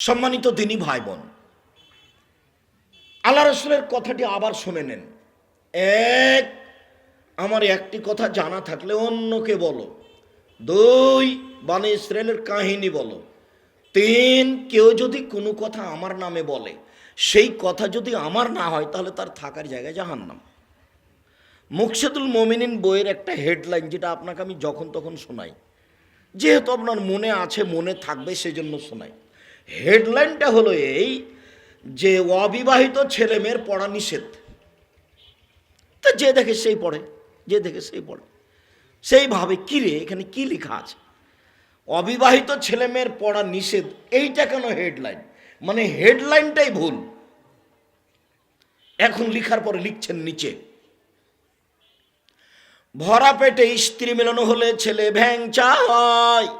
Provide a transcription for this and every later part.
সম্মানিত দিনী ভাই বোন, আল্লাহ রসুলের কথাটি আবার শুনে নেন। এক, আমার একটি কথা জানা থাকলে অন্যকে বলো। দুই, বনী ইসরাইলের কাহিনী বলো। তিন, কেউ যদি কোনো কথা আমার নামে বলে, সেই কথা যদি আমার না হয় তাহলে তার থাকার জায়গায় জাহান্নাম। মুকশেদুল মোমিনিন বইয়ের একটা হেডলাইন, যেটা আপনাকে আমি যখন তখন শোনাই, যেহেতু আপনার মনে আছে, মনে থাকবে, সেজন্য শোনাই। হেডলাইনটা হলো এই যে অবিবাহিত ছেলে মেয়ের পড়া নিষেধ। তা যে দেখে সেই পড়ে, যে দেখে সেই পড়ে, সেইভাবে কিরে এখানে কি লেখা আছে অবিবাহিত ছেলে মেয়ের পড়া নিষেধ, এইটা কেন হেডলাইন? মানে হেডলাইনটাই ভুল। এখন লিখার পরে লিখছেন নিচে, ভরা পেটে স্ত্রী মিলন হলে ছেলে ভ্যাংচা হয়,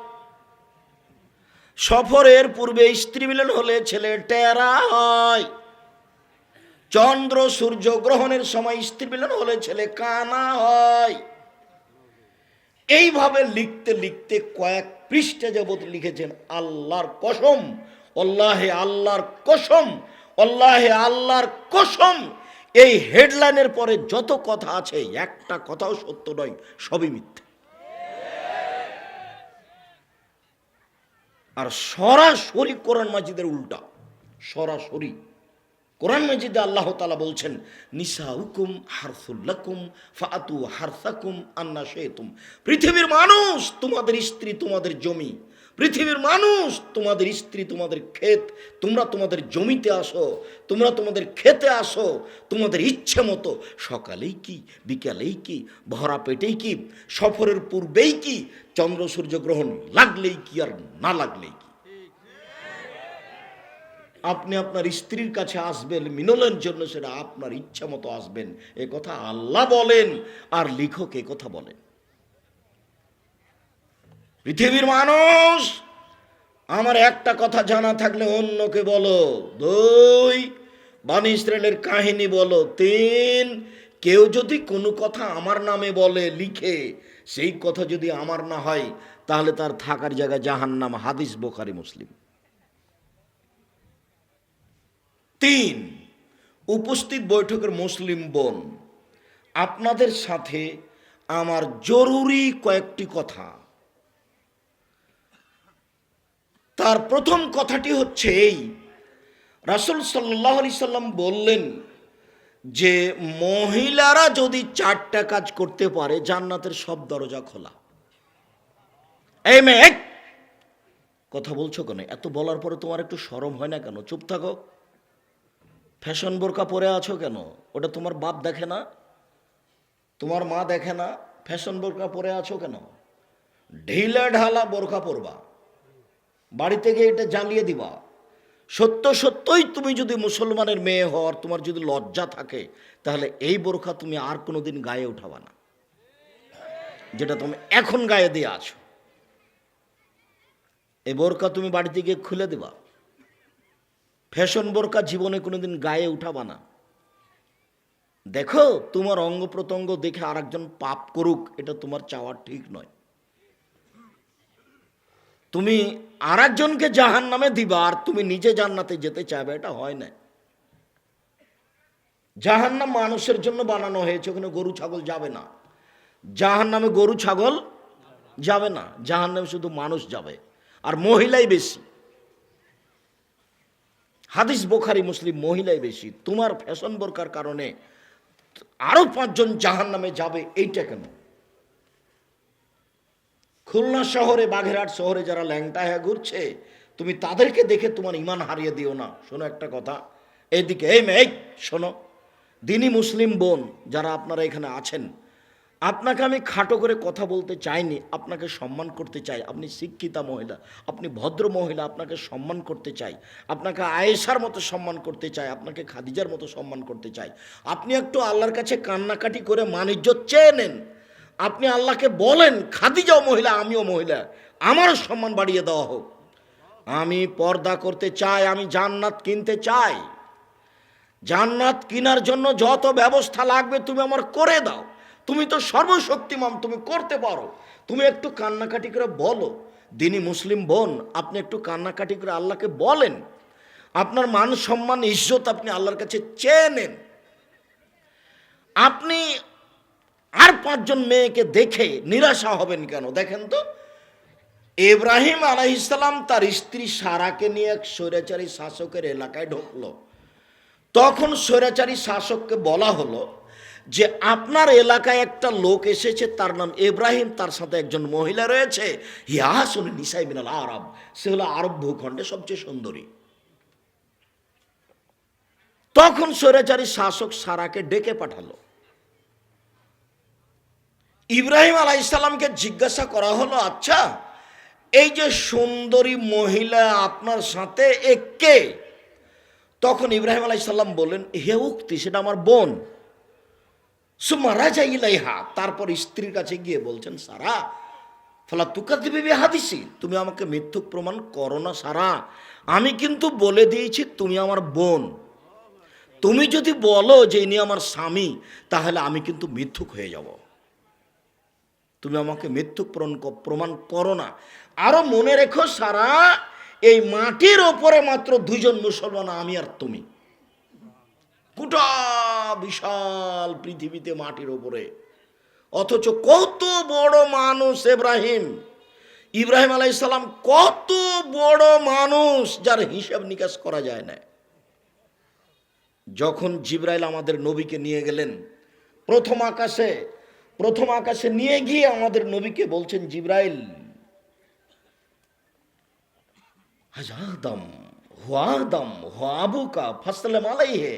সফরের পূর্বে স্ত্রী মিলন হলে ছেলে টেরা হয়, চন্দ্র সূর্য গ্রহণের সময় স্ত্রী মিলন হলে ছেলে কানা হয়। এইভাবে লিখতে লিখতে কয়েক পৃষ্ঠা যাবত লিখেছেন, আল্লাহর কসম, আল্লাহে আল্লাহর কসম, আল্লাহে আল্লাহর কসম, এই হেডলাইনের পরে যত কথা আছে একটা কথাও সত্য নয়, সবই মিথ্যে। আর সরাসরি কোরআন মাজিদের উল্টা, সরাসরি কোরআন মাজিদে আল্লাহ তাআলা বলছেন, নিসাউকুম হারসুল লাকুম ফাআতু হারসাকুম আন্না শাইতুম। পৃথিবীর মানুষ তোমাদের স্ত্রী, তোমাদের জমি। পৃথিবীর মানুষ তোমাদের স্ত্রী, তোমাদের ক্ষেত। তোমরা তোমাদের জমিতে আসো, তোমরা তোমাদের খেতে আসো তোমাদের ইচ্ছে মতো। সকালেই কি, বিকালেই কি, ভরা পেটেই কি, সফরের পূর্বেই কি, চন্দ্র সূর্য গ্রহণ লাগলেই কি আর না লাগলেই কি। আপনি আপনার স্ত্রীর কাছে আসবেন মিলনের জন্য, সেটা আপনার ইচ্ছা মতো আসবেন, এ কথা আল্লাহ বলেন আর লেখক এ কথা বলেন। পৃথিবীর মানুষ, আমার একটা কথা জানা থাকলে অন্যকে বলো। দুই, বনী ইসরাইলের কাহিনী বলো। তিন, কেউ যদি কোনো কথা আমার নামে বলে, লিখে, সেই কথা যদি আমার না হয় তাহলে তার থাকার জায়গা জাহান্নাম। হাদিস বুখারী মুসলিম। তিন, উপস্থিত বৈঠকের মুসলিম বোন, আপনাদের সাথে আমার জরুরি কয়েকটি কথা। তার প্রথম কথাটি হচ্ছে এই, রাসূল সাল্লাল্লাহু আলাইহি সাল্লাম বললেন যে মহিলারা যদি 4টা কাজ করতে পারে, জান্নাতের সব দরজা খোলা। এই মেয়ে, কথা বলছো কেন? এত বলার পরে তোমার একটু শরম হয় না কেন? চুপ থাকো। ফ্যাশন বোরকা পরে আছো কেন? ওটা তোমার বাপ দেখে না, তোমার মা দেখে না? ফ্যাশন বোরকা পরে আছো কেন? ঢিলা ঢালা বোরকা পরবা, বাড়িতে গিয়ে এটা জ্বালিয়ে দিবা। সত্য সত্যই তুমি যদি মুসলমানের মেয়ে হওয়ার তোমার যদি লজ্জা থাকে, তাহলে এই বোরকা তুমি আর কোনোদিন গায়ে উঠাবা না, যেটা তুমি এখন গায়ে দিয়ে আছো। এই বোরকা তুমি বাড়িতে গিয়ে খুলে দিবা। ফ্যাশন বোরকা জীবনে কোনোদিন গায়ে উঠাবা না। দেখো, তোমার অঙ্গ প্রত্যঙ্গ দেখে আরেকজন পাপ করুক, এটা তোমার চাওয়া ঠিক নয়। তুমি আরেকজনকে জাহান্নামে দিবা আর তুমি নিজে জান্নাতে যেতে চাইবে, এটা হয় না। জাহান্নাম মানুষের জন্য বানানো হয়েছে, ওখানে গরু ছাগল যাবে না। জাহান্নামে গরু ছাগল যাবে না, জাহান্নামে শুধু মানুষ যাবে, আর মহিলাই বেশি। হাদিস বুখারী মুসলিম, মহিলাই বেশি। তোমার ফ্যাশন বোরকার কারণে আরো 5 জন জাহান্নামে যাবে, এইটা কেন? খুলনা শহরে, বাগেরহাট শহরে যারা ল্যাংটা হয়ে ঘুরছে, তুমি তাদেরকে দেখে তোমার ঈমান হারিয়ে দিও না। শোনো একটা কথা, এইদিকে, এই মেয়ে শোনো, দিনী মুসলিম বোন যারা আপনারা এখানে আছেন, আপনাকে আমি খাটো করে কথা বলতে চাইনি, আপনাকে সম্মান করতে চাই। আপনি শিক্ষিতা মহিলা, আপনি ভদ্র মহিলা, আপনাকে সম্মান করতে চাই, আপনাকে আয়েশার মতো সম্মান করতে চাই, আপনাকে খাদিজার মতো সম্মান করতে চাই। আপনি একটু আল্লাহর কাছে কান্নাকাটি করে মান-ইজ্জত চেয়ে নেন। আপনি আল্লাহকে বলেন, খাদিজাও মহিলা, আমিও মহিলা, আমারও সম্মান বাড়িয়ে দেওয়া হোক। আমি পর্দা করতে চাই, আমি জান্নাত কিনতে চাই। জান্নাত কেনার জন্য যত ব্যবস্থা লাগবে তুমি আমার করে দাও। তুমি তো সর্বশক্তিমান, তুমি করতে পারো। তুমি একটু কান্নাকাটি করে বলো দিনী মুসলিম বোন, আপনি একটু কান্নাকাটি করে আল্লাহকে বলেন, আপনার মান সম্মান ইজ্জত আপনি আল্লাহর কাছে চেয়ে নেন। আপনি আর 5 জন মেয়েকে দেখে নিরাশা হবেন কেন? দেখেন তো, ইব্রাহিম আলাইহিস সালাম তার স্ত্রী সারাকে নিয়ে এক স্বৈরাচারী শাসকের এলাকায় ঢুকলো। তখন স্বৈরাচারী শাসককে বলা হলো যে আপনার এলাকায় একটা লোক এসেছে, তার নাম ইব্রাহিম, তার সাথে একজন মহিলা রয়েছে, ইয়াসুন নিসাই মিনাল আরব, সে হলো আরব ভূখণ্ডে সবচেয়ে সুন্দরী। তখন স্বৈরাচারী শাসক সারাকে ডেকে পাঠালো। ইব্রাহিম আলাইহিস সালামকে জিজ্ঞাসা করা হলো, আচ্ছা এই যে সুন্দরী মহিলা আপনার সাথে কে? তখন ইব্রাহিম আলাইহিস সালাম বললেন, হে উক্তি, সেটা আমার বোন। সুম্মা রাজা ইলাইহা, তারপর স্ত্রীর কাছে গিয়ে বলছেন, সারা ফালা তুকাযযিবি বিহাদিসি, তুমি আমাকে মিথ্যুক প্রমাণ করো না সারা, আমি কিন্তু বলে দিয়েছি তুমি আমার বোন। তুমি যদি বলো যে ইনি আমার স্বামী, তাহলে আমি কিন্তু মিথ্যুক হয়ে যাব। তুমি আমাকে মিথ্যুক প্রমাণ করো না। আরো মনে রেখো সারা, এই মাটির ওপরে মাত্র 2 জন মুসলমান, আমি আর তুমি। গোটা বিশাল পৃথিবীতে মাটির ওপরে, অথচ কত বড় মানুষ ইব্রাহিম আলাইহিস সালাম, কত বড় মানুষ যার হিসাব নিকাশ করা যায় না। যখন জিবরাইল আমাদের নবীকে নিয়ে গেলেন প্রথম আকাশে নিয়ে গিয়ে আমাদের নবীকে বলছেন, জিবরাইল আদম হুয়াদম হুয়াবুকা ফাসসালাম আলাইহি,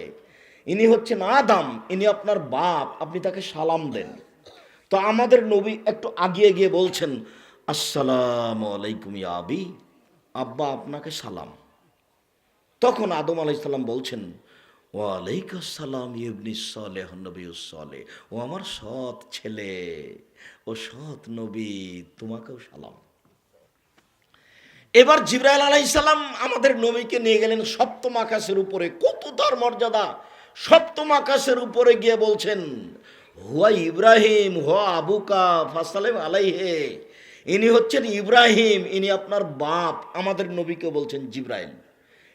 ইনি হচ্ছেন আদম, ইনি আপনার বাপ, আপনি তাকে সালাম দেন। তো আমাদের নবী একটু আগিয়ে গিয়ে বলছেন, আসসালামু আলাইকুম ইয়া আবি, আব্বা আপনাকে সালাম। তখন আদম আলাইহিস সালাম বলছেন, ওয়ালাইকুম আসসালাম ইবনি সালেহ নবিয়্যুস সালেহ, ও আমার সৎ ছেলে, ও সৎ নবী, তোমাকেও সালাম। এবার জিবরাইল আলাইহিস সালাম আমাদের নবীকে নিয়ে গেলেন 7ম আকাশের উপরে। কত তার মর্যাদা! 7ম আকাশের উপরে গিয়ে বলছেন, হুয়া ইব্রাহিম হুয়া আবুকা ফাসসালাম আলাইহি, ইনি হচ্ছেন ইব্রাহিম, ইনি আপনার বাপ। আমাদের নবীকে বলছেন জিবরাইল,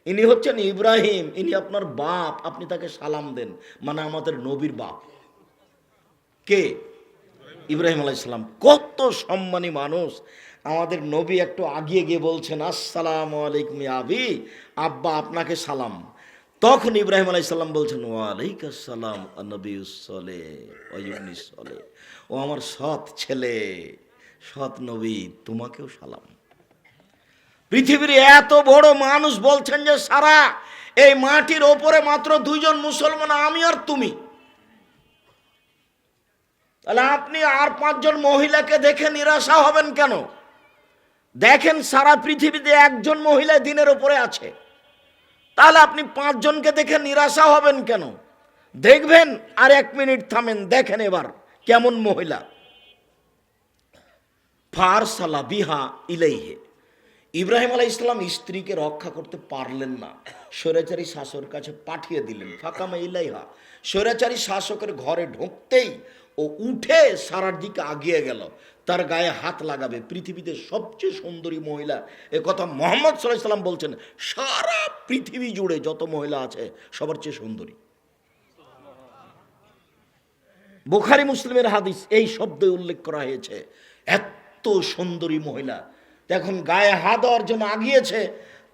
ইনি হচ্ছেন ইব্রাহিম, ইনি আপনার বাপ, আপনি তাকে সালাম দেন। মানে আমাদের নবীর বাপ কে? ইব্রাহিম আলাইহিস সালাম। কত সম্মানী মানুষ! আমাদের নবী একটু আগিয়ে গিয়ে বলছেন, আসসালামু আলাইকুম ইয়া আবি, আব্বা আপনাকে সালাম। তখন ইব্রাহিম আলাইহিস সালাম বলছেন, ওয়ালাইকুম আসসালাম নবিয়্যুস সালেহ ওয়া ইবনিস সালেহ, ও আমার সৎ ছেলে, সৎ নবী, তোমাকেও সালাম। পৃথিবীর এত বড় মানুষ বলছেন যে সারা, এই মাটির ওপরে মাত্র 2 জন মুসলমান, আমি আর তুমি। তাহলে আপনি আর 5 জন মহিলাকে দেখে নিরাশা হবেন কেন? দেখেন সারা পৃথিবীতে 1 জন মহিলা দিনের ওপরে আছে, তাহলে আপনি 5 জনকে দেখে নিরাশা হবেন কেন? দেখবেন, আর 1 মিনিট থামেন, দেখেন এবার কেমন মহিলা। ফারসালা বিহা ইলাইহি, ইব্রাহিম আলাইহিস সালাম স্ত্রীকে রক্ষা করতে পারলেন না, স্বৈরাচারী শাসকের কাছে পাঠিয়ে দিলেন। ফাকামা ইলাইহা, স্বৈরাচারী শাসকের ঘরে ঢুকতেই ও উঠে সারার দিকে আগিয়ে গেল, তার গায়ে হাত লাগাবে। পৃথিবীতে সবচেয়ে সুন্দরী মহিলা, এ কথা মুহাম্মদ সাল্লাল্লাহু আলাইহি ওয়াসাল্লাম বলছেন, সারা পৃথিবী জুড়ে যত মহিলা আছে সবার চেয়ে সুন্দরী। বুখারী মুসলিমের হাদিস, এই শব্দে উল্লেখ করা হয়েছে, এত সুন্দরী মহিলা। এখন গায়ে হাত দেওয়ার জন্য আগিয়েছে,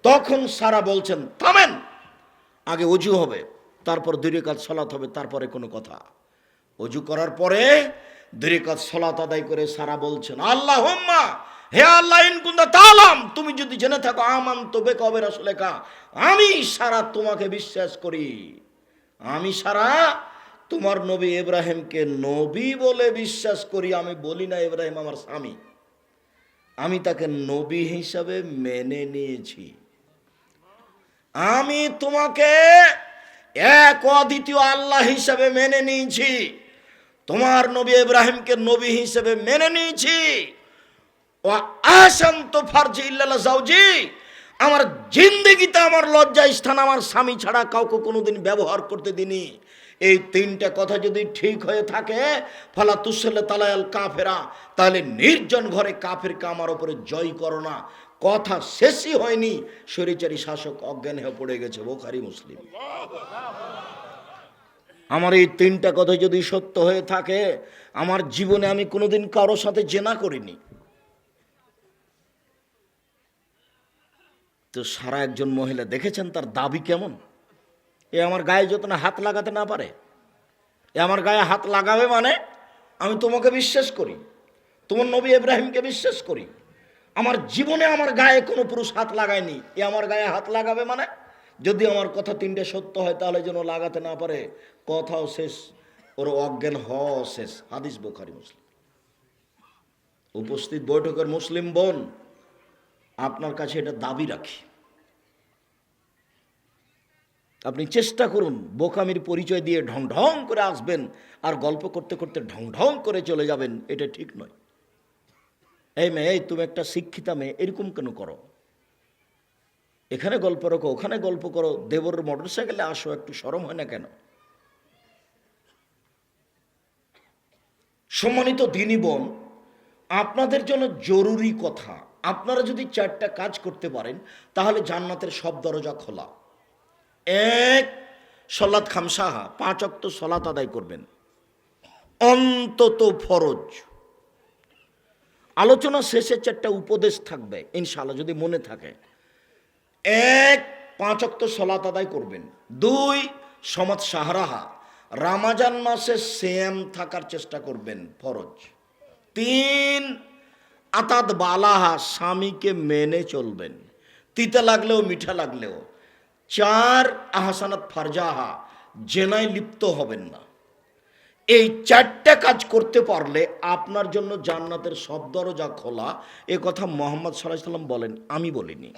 তখন সারা বলছেন, থামেন, আগে অজু হবে, তারপর 2 রাকাত সালাত হবে, তারপরে কোনো কথা। অজু করার পরে 2 রাকাত সালাত আদায় করে সারা বলছেন, আল্লাহুম্মা, হে আল্লাহ, ইন কুনতা তাআলাম, তুমি যদি জেনে থাকো, আমানতু বিকা ওয়া রাসূলিকা, আমি সারা তোমাকে বিশ্বাস করি, আমি সারা তোমার নবী ইব্রাহিমকে নবী বলে বিশ্বাস করি। আমি বলি না ইব্রাহিম আমার স্বামী, আমি তাকে নবী হিসাবে মেনে নিয়েছি। আমি তোমাকে এক অদ্বিতীয় আল্লাহ হিসাবে মেনে নিয়েছি, তোমার নবী ইব্রাহিমকে নবী হিসাবে মেনে নিয়েছি। ও আশান্ত ফারজি ইল্লা জাওজি, আমার জিন্দেগিতে আমার লজ্জা স্থান আমার স্বামী ছাড়া কাউকে কোনোদিন ব্যবহার করতে দিনি। এই তিনটা কথা যদি ঠিক হয়ে থাকে, ফালা তুসলে তালায়াল কাফেরা, তাহলে নির্জন ঘরে কাফেরকে আমার উপরে জয় করো না। কথা শেষই হয়নি, স্বৈরাচারী শাসক অজ্ঞান হয়ে পড়ে গেছে। বুখারী মুসলিম। আমার এই তিনটা কথা যদি সত্য হয়ে থাকে, আমার জীবনে আমি কোনোদিন কারোর সাথে জেনা করিনি, তো সারা একজন মহিলা দেখেছেন তার দাবি কেমন? এ আমার গায়ে যত না হাত লাগাতে না পারে, এ আমার গায়ে হাত লাগাবে মানে আমি তোমাকে বিশ্বাস করি, তোমার নবী ইব্রাহিমকে বিশ্বাস করি, আমার জীবনে আমার গায়ে কোনো পুরুষ হাত লাগায়নি, এ আমার গায়ে হাত লাগাবে মানে? যদি আমার কথা তিনটে সত্য হয় তাহলে যেন লাগাতে না পারে, কথাও শেষ, ওর অজ্ঞান হওয়া শেষ। হাদিস বুখারী মুসলিম। উপস্থিত বৈঠকের মুসলিম বোন, আপনার কাছে এটা দাবি রাখি, আপনি চেষ্টা করুন বোকামির পরিচয় দিয়ে ঢং ঢং করে আসবেন আর গল্প করতে করতে ঢং ঢং করে চলে যাবেন, এটা ঠিক নয়। এই মেয়ে, এই তুমি একটা শিক্ষিতা মেয়ে, এরকম কেন করো? এখানে গল্প রাখো, ওখানে গল্প করো, দেবর মোটর সাইকেলে আসো, একটু শরম হয় না কেন? সম্মানিত দিনী বোন, আপনাদের জন্য জরুরি কথা, আপনারা যদি চারটা কাজ করতে পারেন তাহলে জান্নাতের সব দরজা খোলা। এক, সলাত খামসাহা, 5 ওয়াক্ত সলাত আদায় করবেন, অন্তত ফরজ। আলোচনা শেষে 4টা উপদেশ থাকবে ইনশাআল্লাহ, যদি মনে থাকে। 1, 5 ওয়াক্ত সলাত আদায় করবেন। 2, সমাজ সাহারাহা, রামাজান মাসে সিয়াম থাকার চেষ্টা করবেন, ফরজ। 3, আতাদ বালাহা, স্বামীকে মেনে চলবেন, তিতা লাগলেও মিঠা লাগলেও। 4, আহসানাত ফারজাহা, জেনায় লিপ্ত হবেন না। এই 4টা কাজ করতে পারলে আপনার জন্য জান্নাতের সব দরজা খোলা। এ কথা মুহাম্মদ সাল্লাল্লাহু আলাইহি ওয়াসাল্লাম বলেন, আমি বলিনি।